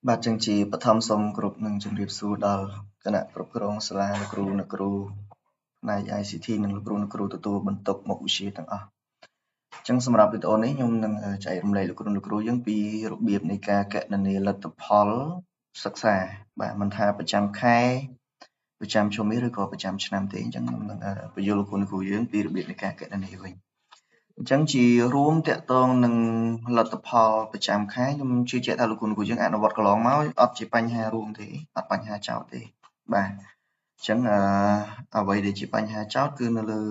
បាទចឹងជាបឋមសូមគ្រប់នឹងជម្រាបសួរដល់គណៈគ្រប់គ្រងសាលាលោកគ្រូអ្នកគ្រូផ្នែក ICT និងលោកគ្រូអ្នកគ្រូទទួលបន្ទុកមុខវិជ្ជាទាំងអស់ចឹងសម្រាប់វីដេអូនេះខ្ញុំនឹងចែករំលែកលោកគ្រូអ្នកគ្រូយើងពីរបៀបនៃការគណនាលទ្ធផលសិក្សាបាទមិនថាប្រចាំខែប្រចាំជំនាន់ឬក៏ប្រចាំឆ្នាំទេអញ្ចឹងខ្ញុំនឹងបញ្យល់លោកគ្រូអ្នកគ្រូយើងពីរបៀបនៃការគណនាវិញអញ្ចឹងជារួមតាក់ទងនឹងលទ្ធផលប្រចាំខែខ្ញុំជឿជាក់ថាលោកគ្រូយើងអនុវត្តកន្លងមកអត់ជាបញ្ហារួមទេអត់បញ្ហាចោតទេបាទអញ្ចឹងអ្វីដែលជាបញ្ហាចោតគឺនៅលើ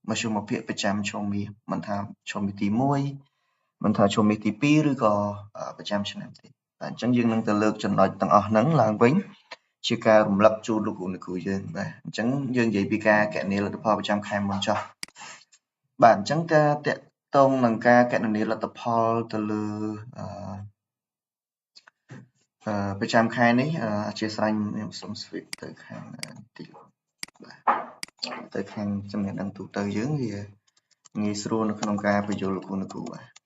មធ្យមភាគប្រចាំឈុំមាសមិនថាឈុំមាសទី1មិនថាឈុំមាសទី2ឬក៏ប្រចាំឆ្នាំទេបាទអញ្ចឹងយើងនឹងទៅលើកចំណុចទាំងអស់ហ្នឹងឡើងវិញជាការរំលឹកជូនលោកគ្រូយើងបាទអញ្ចឹងយើងនិយាយពីការគណនាលទ្ធផលប្រចាំខែមុនចុះបាទអញ្ចឹងការតាក់ទងនឹងការគណនាលទ្ធផលទៅលើប្រចាំខែនេះអធ្យាស្រ័យខ្ញុំសូមស្វីបទៅខាងទីបាទទៅខាងចំណេះដឹងទូទៅយើងវាងាយស្រួលនៅក្នុងការបញ្យល់លោកគ្រូបាទ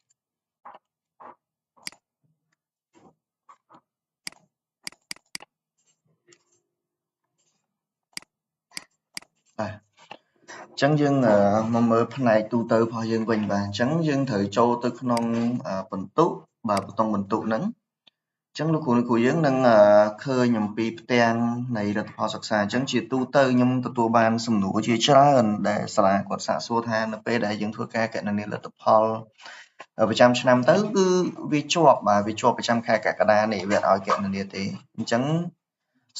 បាទអញ្ចឹងយើងមកមើលផ្នែកទូទៅរបស់យើងវិញបាទអញ្ចឹងយើងត្រូវចូលទៅក្នុងបន្ទុកបាទបន្ទុកហ្នឹងអញ្ចឹងលោកគ្រូយើងនឹងឃើញអំពីផ្ទាំងនៃលទ្ធផលសិក្សាអញ្ចឹងជាទូទៅខ្ញុំទទួលបានសំណួរជាច្រើនដែលសាលាគាត់សាកសួរថានៅពេលដែលយើងធ្វើការគណនាលទ្ធផលប្រចាំឆ្នាំទៅគឺវាជាប់បាទវាជាប់ប្រចាំខែកក្កដានេះវាអត់ឲ្យគណនាទេអញ្ចឹង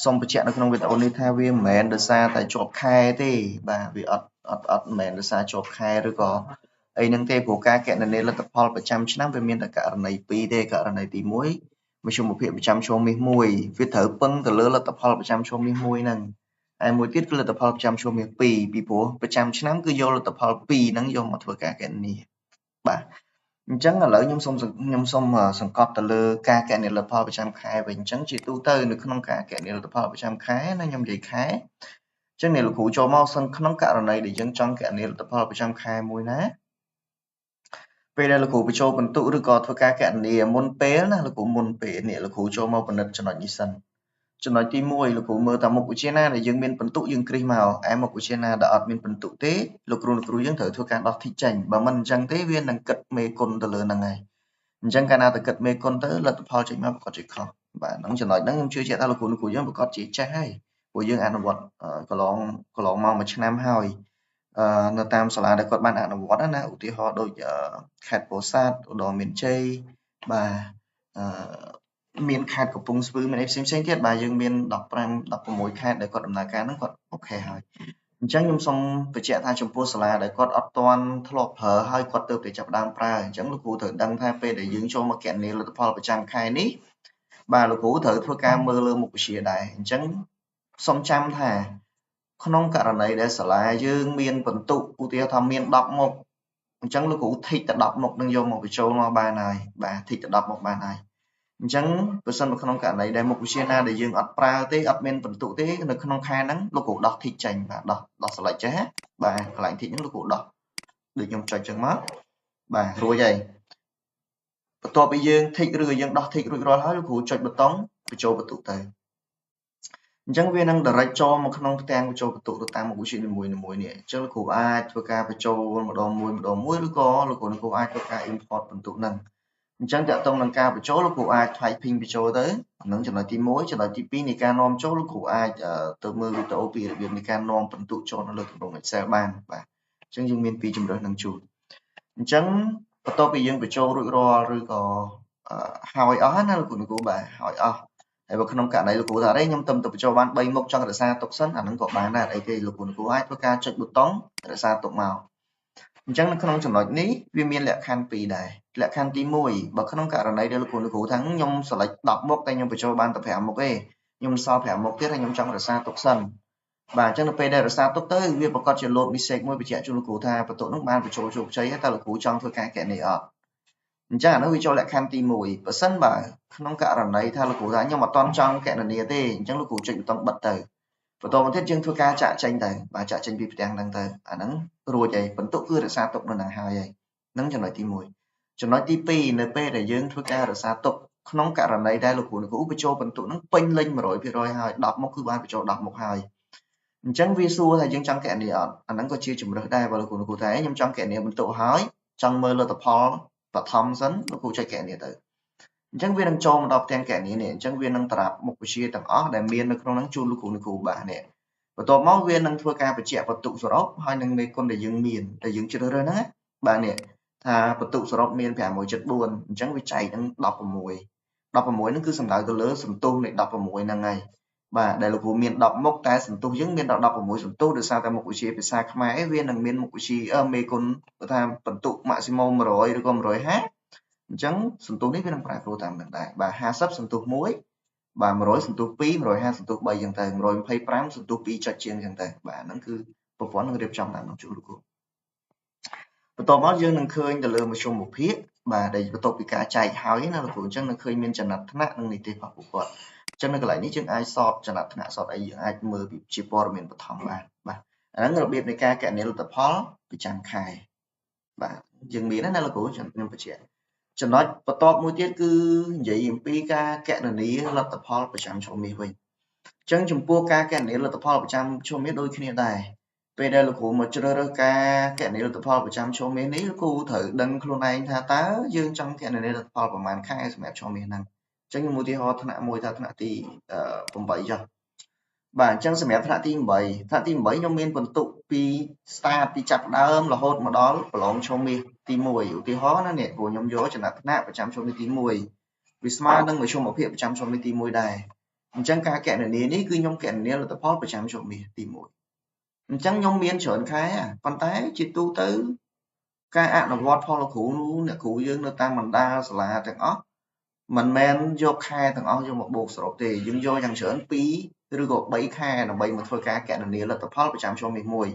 សូមបញ្ជាក់នៅក្នុងវីដេអូនេះថាវាមិនមែនដោយសារតែជាប់ខែទេបាទវាអត់មិនមែនដោយសារជាប់ខែឬក៏អីហ្នឹងទេព្រោះការគណនាលទ្ធផលប្រចាំឆ្នាំវាមានតែករណី2ទេករណីទី1មធ្យមភាពប្រចាំឈុំមាស1វាត្រូវពឹងទៅលើលទ្ធផលប្រចាំឈុំមាស1ហ្នឹងហើយមួយទៀតគឺលទ្ធផលប្រចាំឈុំមាស2ពីព្រោះប្រចាំឆ្នាំគឺយកលទ្ធផល2ហ្នឹងយកមកធ្វើការគណនាបាទអញ្ចឹងឥឡូវខ្ញុំសូមសង្កត់ទៅលើការគណនាលទ្ធផលប្រចាំខែវិញអញ្ចឹងជាទូទៅនៅក្នុងការគណនាលទ្ធផលប្រចាំខែណាខ្ញុំនិយាយខែអញ្ចឹងអ្នកលោកគ្រូចូលមកសិនក្នុងករណីដែលយើងចង់គណនាលទ្ធផលប្រចាំខែមួយណាពេលដែលលោកគ្រូបញ្ចូលបន្ទុកឬក៏ធ្វើការគណនាមុនពេលណាលោកគ្រូមុនពេលនេះលោកគ្រូចូលមកពិនិត្យចំណុចនេះសិនចំណុចទី1លោកគ្រូមើលតាមមុខវិជ្ជាណាដែលយើងមានបន្ទុកយើងគ្រីសមកឯមុខវិជ្ជាណាដែលអត់មានបន្ទុកទេលោកគ្រូយើងត្រូវធ្វើការដោះធីកចេញបើមិនអញ្ចឹងទេវានឹងគិតមេគុណទៅលើហ្នឹងហើយអញ្ចឹងកាលណាទៅគិតមេគុណទៅលទ្ធផលចេញមកប្រកាសជាខុសបាទហ្នឹងចំណុចហ្នឹងខ្ញុំជឿជាក់ថាលោកគ្រូយើងប្រកាសជាចេះហើយព្រោះយើងអនុវត្តកន្លងមកមួយឆ្នាំហើយនៅតាមសាលាដែលគាត់បានអនុវត្តណាឧទាហរណ៍ដូចខេត្តពោធិ៍សាត់ឧត្តរមានជ័យបាទមានខេត្តកំពង់ស្ពឺមានអីផ្សេងទៀតបាទយើងមាន15 16ខេត្តដែលគាត់ដំណើរការហ្នឹងគាត់អូខេហើយអញ្ចឹងខ្ញុំសូមបញ្ជាក់ថាចំពោះសាលាដែលគាត់អត់ទាន់ធ្លាប់ប្រើហើយគាត់ទើបតែចាប់ផ្ដើមប្រើអញ្ចឹងលោកគ្រូត្រូវដឹងថាពេលដែលយើងចូលមកគណនាលទ្ធផលប្រចាំខែនេះបាទលោកគ្រូត្រូវធ្វើការមើលលើមុខវិជ្ជាដែរអញ្ចឹងសូមចាំថាក្នុងករណីដែលសាលាយើងមានបន្ទុកឧទាហរណ៍ថាមាន10មុខអញ្ចឹងលោកគ្រូធីកតែ10មុខនឹងយកមកបញ្ចូលមកបានហើយបាទធីកតែ10មុខបានហើយអញ្ចឹងបើសិនក្នុងករណីដែលមុខវិជ្ជាណាដែលយើងអត់ប្រើទេអត់មានបន្ទុកទេនៅក្នុងខែហ្នឹងលោកគ្រូដោះធីកចេញបាទដោះ select ចេះបាទកន្លែងធីកហ្នឹងលោកគ្រូដោះដូចខ្ញុំចុចចឹងមកបាទរួចហើយបន្ទាប់ពីយើងធីកឬក៏យើងដោះធីករួចរាល់ហើយលោកគ្រូចុចប៊ូតុងបញ្ចូលបន្ទុកទៅអញ្ចឹងវានឹង direct ចូលមកក្នុងផ្ទាំងបញ្ចូលបន្ទុកទៅតាមមុខវិជ្ជានីមួយៗនេះអញ្ចឹងលោកគ្រូអាចធ្វើការបញ្ចូលម្ដងមួយឬក៏លោកគ្រូអាចធ្វើការ import បន្ទុកហ្នឹងអញ្ចឹងតាក់ទងនឹងការបញ្ចូលលោកគ្រូអាច typing បញ្ចូលទៅហ្នឹងចំណុចទី1ចំណុចទី2នៃការនាំចូលលោកគ្រូអាចទៅមើលវីដេអូពីរបៀបនៃការនាំបន្ទុកចូលនៅលើទម្រង់ Excel បានបាទអញ្ចឹងយើងមានពីរជម្រើសនឹងជូនអញ្ចឹងបន្ទាប់ពីយើងបញ្ចូលរួចរាល់ឬក៏ហើយអស់ណាលោកគ្រូបាទហើយអស់ហើយបើក្នុងករណីលោកគ្រូថាអីខ្ញុំទៅបញ្ចូលបាន3មុខចង់រក្សាទុកសិនអាហ្នឹងក៏បានដែរអីទេលោកគ្រូអាចធ្វើការចុចប៊ូតុងរក្សាទុកមកអញ្ចឹងនៅក្នុងចំណុចនេះវាមានលក្ខខណ្ឌ2ដែរលក្ខខណ្ឌទី1បើក្នុងករណីដែលលោកគ្រូថាខ្ញុំ select 10មុខតែខ្ញុំបញ្ចូលបានតែ5មុខទេខ្ញុំសល់5មុខទៀតហើយខ្ញុំចង់រក្សាទុកសិនបាទអញ្ចឹងនៅពេលដែលរក្សាទុកទៅវាប្រកាសជា load mistake មួយបញ្ជាក់ជូនលោកគ្រូថាបន្ទុកនោះបានបញ្ចូលជោគជ័យហើយតើលោកគ្រូចង់ធ្វើការគណនាអត់អញ្ចឹងអានោះវាចូលលក្ខខណ្ឌទី1បើសិនបើក្នុងករណីថាលោកគ្រូថាខ្ញុំអត់តន់ចង់គណនាទេអញ្ចឹងលោកគ្រូចុចប៊ូតុងបិទទៅបន្តមកទៀតយើងធ្វើការចាក់ចេញទៅបាទចាក់ចេញពីផ្ទាំងហ្នឹងទៅអាហ្នឹងរួចហើយបន្ទុកគឺរក្សាទុកនៅហ្នឹងហើយហ្នឹងចំណុចទី1ចំណុចទី2នៅពេលដែលយើងធ្វើការរក្សាទុក ក្នុងករណីដែលលោកគ្រូបញ្ចូលបន្ទុកហ្នឹងពេញលេញ 100% ហើយ10មុខគឺបានបញ្ចូល10មុខហើយអញ្ចឹងវាសួរថាយើងចង់កណនីអត់អាហ្នឹងក៏ជាជំរើសដែរបើលោកគ្រូថាខ្ញុំចង់កណនីបន្ទុកហើយចង់មើលលទ្ធផលបឋមសិនលោកគ្រូចុចកណនីទៅអញ្ចឹងវានឹងចូលមកដល់ផ្ទាំងកណនីនេះអញ្ចឹងវានឹងប្រាប់មុខវិជ្ជាទាំងអស់ដែលមាននៅក្នុងហ្នឹងជូនលោកគ្រូបាទនេះបន្ទាប់មកវានឹងធ្វើការបញ្ជាក់បន្ទុកសរុបហើយនឹងមេគុណដែលយើងមានដែលយើងជ្រើសរើសហ្នឹងបាទនេះថាបន្ទុកសរុបមាន 5.4 អញ្ចឹងវាចែកនឹង16ហ្នឹងគឺសំដៅទៅលើសន្ទុះនៃ16ហ្នឹងហើយបាទដែលលោកគ្រូមាន10មុខតែសន្ទុះយើងមានដល់16សន្ទុះដោយសារតែមុខវិជ្ជាភាសាខ្មែរវានឹងមានមុខវិជ្ជាមេគុណថាបន្ទុក maximum 100 ឬក៏150អញ្ចឹងសន្ទុះនេះវានឹងប្រែប្រួលតាមនឹងដែរបាទ50សន្ទុះ1បាទ100សន្ទុះ2 150សន្ទុះ3អញ្ចឹងទៅ125សន្ទុះ2ចុចជាងអញ្ចឹងទៅបាទហ្នឹងគឺប្រព័ន្ធនឹងរៀបចំតាមនឹងជួលោកគ្រូបន្ទាប់មកយើងនឹងឃើញទៅលើមធ្យមភាគបាទដែលបន្ទាប់ពីការចែកហើយណាលោកគ្រូអញ្ចឹងនឹងឃើញមានចំណាត់ថ្នាក់និងនីតិរបស់ពួកគាត់អញ្ចឹងនៅកន្លែងនេះយើងអាចសតចំណាត់ថ្នាក់សតអីយើងអាចមើលពីជាព័ត៌មានបឋមបានបាទអាហ្នឹងរបៀបនៃការកណនីលទ្ធផលប្រចាំខែបាទយើងមានណាលោកគ្រូខ្ញុំបញ្ជាក់ចំណុចបន្ទាប់មួយទៀតគឺនិយាយអំពីការកណនីលទ្ធផលប្រចាំឆ្នាំនេះវិញអញ្ចឹងចំពោះការកណនីលទ្ធផលប្រចាំឆ្នាំនេះដូចគ្នាដែរពេលដែលលោកគ្រូមកជ្រើសរើសការកណនីលទ្ធផលប្រចាំឆ្នាំនេះលោកគ្រូត្រូវដឹងខ្លួនឯងថាតើយើងចង់កណនីលទ្ធផលប្រមាណខែសម្រាប់ឆ្នាំនេះហ្នឹងអញ្ចឹងខ្ញុំឧទាហរណ៍ថ្នាក់មួយថាថ្នាក់ទី8ចុះបាទអញ្ចឹងសម្រាប់ថ្នាក់ទី8ខ្ញុំមានបន្ទុកពី start ពីចាប់ដើមរហូតមកដល់ប្រឡងឆ្នាំនេះទី1ឧទាហរណ៍ណានេះព្រោះខ្ញុំយកចំណាត់ថ្នាក់ប្រចាំឆ្នាំនេះទី1វាស្មើនឹងមធ្យមភាពប្រចាំឆ្នាំនេះទី1ដែរអញ្ចឹងការកណនីនេះគឺខ្ញុំកណនីលទ្ធផលប្រចាំឆ្នាំនេះទី1អញ្ចឹងខ្ញុំមានច្រើនខែប៉ុន្តែជាទូទៅការអនុវត្តផលគ្រូអ្នកគ្រូយើងនៅតាមបណ្ដាសាលាទាំងអស់មិនមែនយកខែទាំងអស់យកមកបូកសរុបទេយើងយកយ៉ាងច្រើន2ឬក៏3ខែដើម្បីមកធ្វើការកណនីលទ្ធផលប្រចាំឆ្នាំនេះមួយ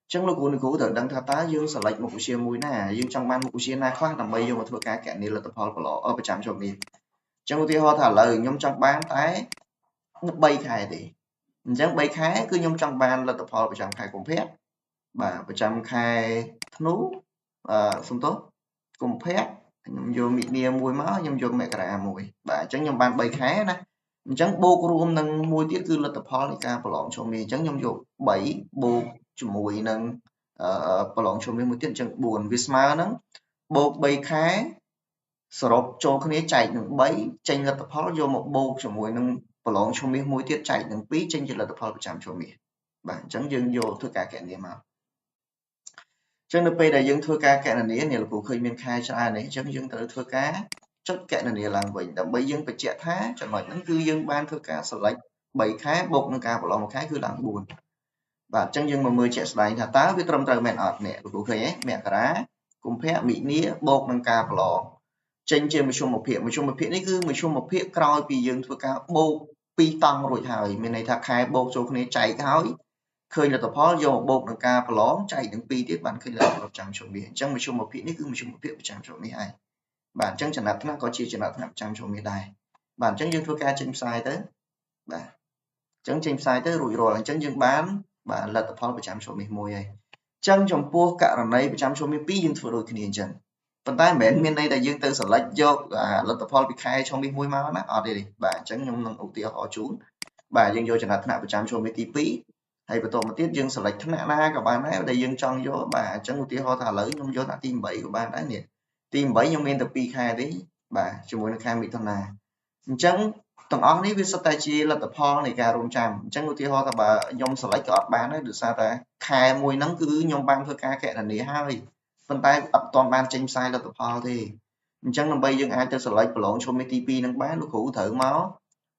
អញ្ចឹងលោកគ្រូត្រូវដឹងថាតើយើង select មុខវិជ្ជាមួយណាយើងចង់បានមុខវិជ្ជាណាខ្លះដើម្បីយកមកធ្វើការកណនីលទ្ធផលប្រចាំឆ្នាំនេះអញ្ចឹងឧទាហរណ៍ថាឥឡូវខ្ញុំចង់បានតែ3ខែទេអញ្ចឹង3ខែគឺខ្ញុំចង់បានលទ្ធផលប្រចាំខែកុម្ភៈបាទប្រចាំខែធ្នូសំទោសកុម្ភៈខ្ញុំយកមិនិនាមួយមកខ្ញុំយកមករាមួយបាទអញ្ចឹងខ្ញុំបាន3ខែណាអញ្ចឹងបូករួមនឹងមួយទៀតគឺលទ្ធផលនៃការប្រឡងឆ្នាំនេះអញ្ចឹងខ្ញុំយក3បូកជាមួយនឹងប្រឡងឆ្នាំនេះមួយទៀតអញ្ចឹង4វាស្មើនឹងបូក3ខែសរុបចូលគ្នាចែកនឹង3ចេញលទ្ធផលយកមកបូកជាមួយនឹងប្រឡងឆ្នាំនេះមួយទៀតចែកនឹង2ចេញជាលទ្ធផលប្រចាំឆ្នាំនេះបាទអញ្ចឹងយើងយកធ្វើការកណនីមកអញ្ចឹងនៅពេលដែលយើងធ្វើការកណនីនេះលោកគ្រូឃើញមានខែច្រើននេះអញ្ចឹងយើងត្រូវធ្វើការចុចកណនីឡើងវិញដើម្បីយើងបញ្ជាក់ថាចំណុចហ្នឹងគឺយើងបានធ្វើការ select 3ខែបូកនឹងការប្រឡងមួយខែគឺឡើង4បាទអញ្ចឹងយើងមកមើលជាក់ស្ដែងថាតើវាត្រឹមត្រូវមែនអត់នេះលោកគ្រូឃើញទេមករាកុម្ភៈមិនិនាបូកនឹងការប្រឡងចេញជាមធ្យមភាពនេះគឺមធ្យមភាពក្រោយពីយើងធ្វើការបូក2តង់រួចហើយមានន័យថាខែបូកចូលគ្នាចែកហើយឃើញលទ្ធផលយកមកបូកនឹងការប្រឡងចែកនឹង2ទៀតបានឃើញលទ្ធផលប្រចាំឆ្នាំនេះអញ្ចឹងមធ្យមភាពនេះគឺមធ្យមភាពប្រចាំឆ្នាំនេះហើយបាទអញ្ចឹងចំណាត់ថ្នាក់ក៏ជាចំណាត់ថ្នាក់ប្រចាំឆ្នាំនេះដែរបាទអញ្ចឹងយើងធ្វើការចេញផ្សាយទៅបាទអញ្ចឹងចេញផ្សាយទៅរួចរាល់អញ្ចឹងយើងបានបាទលទ្ធផលប្រចាំឆ្នាំនេះមួយហើយអញ្ចឹងចំពោះករណីប្រចាំឆ្នាំនេះ2យើងធ្វើដូចគ្នាអញ្ចឹងប៉ុន្តែមិនមែនមានន័យថាយើងទៅ select យកលទ្ធផលពីខែឆ្នាំនេះមួយមកណាអត់ទេបាទអញ្ចឹងខ្ញុំនឹងឧទាហរណ៍ជូនបាទយើងយកចំណាត់ថ្នាក់ប្រចាំឆ្នាំនេះទី2ហើយបន្ទាប់មកទៀតយើង select ថ្នាក់ណាក៏បានដែរដែលយើងចង់យកបាទអញ្ចឹងឧទាហរណ៍ថាឥឡូវខ្ញុំយកថ្នាក់ទី8ក៏បានដែរនេះទី8ខ្ញុំមានតែ2ខែទេបាទជាមួយនឹងខែមិថុនាអញ្ចឹងទាំងអស់នេះវាសុទ្ធតែជាលទ្ធផលនៃការរងចាំអញ្ចឹងឧទាហរណ៍ថាបើខ្ញុំ select ក៏អត់បានដែរដោយសារតែខែមួយហ្នឹងគឺខ្ញុំបានធ្វើការកណនីហើយប៉ុន្តែអត់ទាន់បានចេញផ្សាយលទ្ធផលទេអញ្ចឹងដើម្បីយើងអាចទៅ select ប្រឡងឆ្នាំនេះទី2ហ្នឹងបានលោកគ្រូត្រូវមក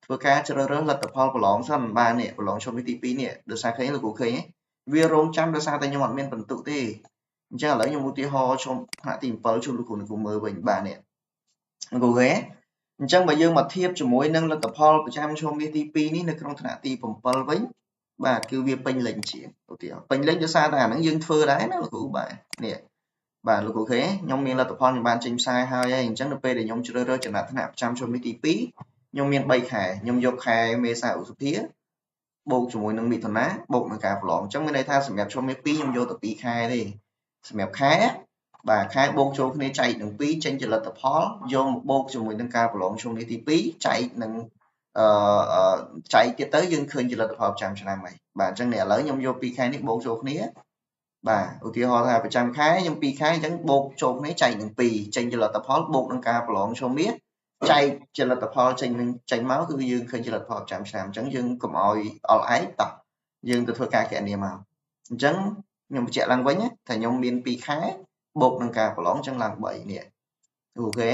ធ្វើការជ្រើសរើសលទ្ធផលប្រឡងសិនបាននេះប្រឡងឆ្នាំនេះទី2នេះដោយសារឃើញលោកគ្រូឃើញវារងចាំដោយសារតែខ្ញុំអត់មានបន្ទុកទេអញ្ចឹងឥឡូវខ្ញុំឧទាហរណ៍ឆ្នាំថ្នាក់ទី7ជូនលោកគ្រូមើលវិញបាទនេះលោកគ្រូឃើញអញ្ចឹងបើយើងមកធៀបជាមួយនឹងលទ្ធផលប្រចាំឆ្នាំនេះទី2នេះនៅក្នុងថ្នាក់ទី7វិញបាទគឺវាពេញលេញជាងឧទាហរណ៍ពេញលេញដោយសារតែអាហ្នឹងយើងធ្វើដែរណាលោកគ្រូបាទនេះបាទលោកគ្រូឃើញខ្ញុំមានលទ្ធផលខ្ញុំបានចេញផ្សាយហើយអញ្ចឹងនៅពេលដែលខ្ញុំជ្រើសរើសចំណាត់ថ្នាក់ប្រចាំឆ្នាំនេះទី2ខ្ញុំមាន3ខែខ្ញុំយកខែមេសាឧសភាបូកជាមួយនឹងមិថុនាបូកនឹងការប្រឡងអញ្ចឹងមានន័យថាសម្រាប់ឆ្នាំនេះ2ខ្ញុំយកតែ2ខែទេសម្រាប់ខែ bà khai bột cho cái chạy đừng phí trên chỉ là tập hóa vô một bột cho mình nâng cao của lộn trong này thì phí chạy nâng chạy cái tới dân khơi chỉ là tập hợp trăm năm này bà chẳng nè lấy nhông vô pi khai nước bột cho cái bà ưu tiên họ thay 100 khái nhưng pi khái chẳng bột cho cái chạy đừng phí trên chỉ là tập hóa bột nâng cao của lộn trong biết chạy chỉ là tập hóa trên máu cứ dương khơi chỉ là tập hợp trăm năm chẳng dương cùng oi ấy tập dương từ thôi ca kẻ niệm màu chẳng nhưng trẻ lăng với nhé thầy nhông miên pi khái bột nâng cao của lỏng chẳng làm bậy nè ok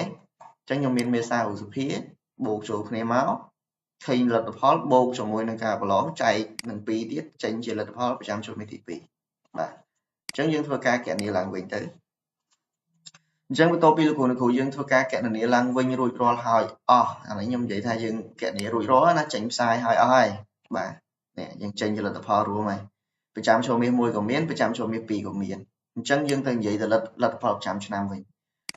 chẳng nhông miên mê sao ở phía bột chỗ này máu khi là tập hóa bột cho môi nâng cao của lỏng chạy nâng pi tiết tranh chỉ là tập hóa trăm cho mấy thị pi và chẳng dương thôi ca kẻ này làm bình tới chẳng tô pi của nó dương thôi ca kẻ này làm vinh rồi rồi hỏi anh ấy nhông vậy thay dương kẻ này rồi đó nó tránh sai hỏi ai bà nè dương tranh chỉ là tập hóa rồi mày phải chạm cho miếng môi của miếng phải chạm cho miếng pi của miếng chẳng dương từng vậy là tập hóa trăm năm vậy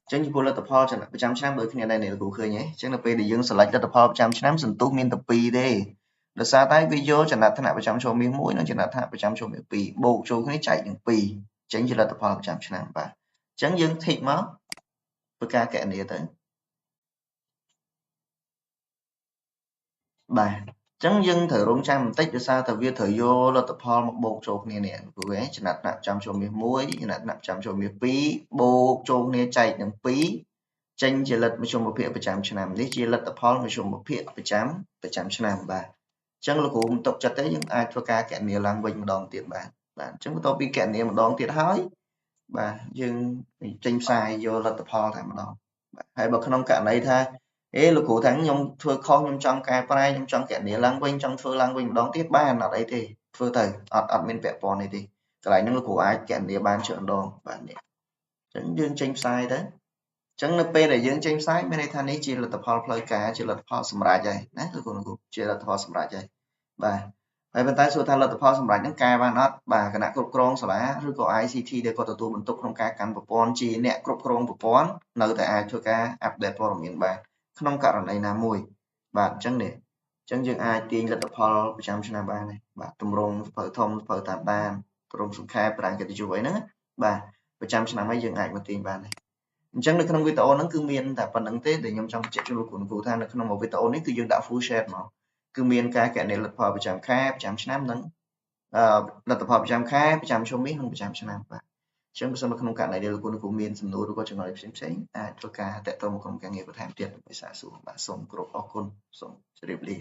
chẳng như là tập hóa chẳng là trăm năm bởi cái này này là cụ khơi nhé chẳng là pi để dương select là tập hóa trăm năm sừng tú miếng tập pi đi được xa tay video chẳng là thế nào phải chạm cho miếng mũi nó chẳng là thế nào phải chạm cho miếng pi bộ cho cái chạy những pi chẳng như là tập hóa trăm năm và chẳng dương thịt máu với ca kẻ này tới bà chẳng dưng thử rung trăm tích được sao thử viết thử vô là tập hợp một bộ chốt này nè của ấy chỉ nạp nạp trăm cho miếng muối chỉ nạp trăm cho miếng phí bộ chốt này chạy những phí tranh chỉ lật một trong một phía trăm năm đấy chỉ lật tập hợp một trong một phía trăm năm bà chẳng là cũng tập chặt tới những ai cho ca kẹn này làm bình một đòn tiền bà chẳng có tôi bị kẹn này một đòn tiền hói bà dưng tranh sai vô là tập hợp thành một đòn hay bậc không cả này tha là cụ thắng nhung thưa kho nhung trong cái prai nhung trong cái này lang quanh trong thưa lang quanh đón tiếp ban ở đây thì thưa thầy ở bên vẹn pò này thì cái này nó của ai kẹn địa ban trưởng đòn bạn này chẳng dương tranh sai đấy chẳng là p để dương tranh sai bên đây than ấy chỉ là tập hợp play cả chỉ là tập hợp sầm rải vậy đấy là cụ chỉ là tập hợp sầm rải vậy vàហើយបន្តែសួរថាលទ្ធផលសម្រាប់នឹងកែបានអត់បាទគណៈគ្រប់គ្រងសាលាឬក៏ ICT ដែលគាត់ទទួលបន្ទុកក្នុងការកាន់ប្រព័ន្ធជាអ្នកគ្រប់គ្រងប្រព័ន្ធនៅតែអាចធ្វើការអាប់ដេតព័ត៌មានបានក្នុងករណីណាមួយបាទអញ្ចឹងនេះអញ្ចឹងយើងអាចទាញលទ្ធផលប្រចាំឆ្នាំបានដែរបាទតម្រងសភៅធំសភៅតាមដានក្រុមសង្ខេបប្រាំងកិត្តិយសអីហ្នឹងបាទប្រចាំឆ្នាំហើយយើងអាចមកទាញបានដែរអញ្ចឹងនៅក្នុងវីដេអូហ្នឹងគឺមានតែប៉ុណ្្នឹងទេដែលខ្ញុំចង់បញ្ជាក់ជូនលោកគ្រូថានៅក្នុងវីដេអូនេះគឺយើងដាក់ full share មកគឺមានការកណនាលទ្ធផលប្រចាំខែប្រចាំឆ្នាំនិងលទ្ធផលប្រចាំខែប្រចាំជំនាញនិងប្រចាំឆ្នាំបាទអញ្ចឹងបើសិននៅក្នុងករណីដែលលោកគ្រូមានសំណួរឬក៏ចំណុចផ្សេងៗអាចធ្វើការតាក់ទងមកក្រុមការងារបន្ថែមទៀតដើម្បីសាកសួរបាទសូមគោរពអរគុណសូមជម្រាបលា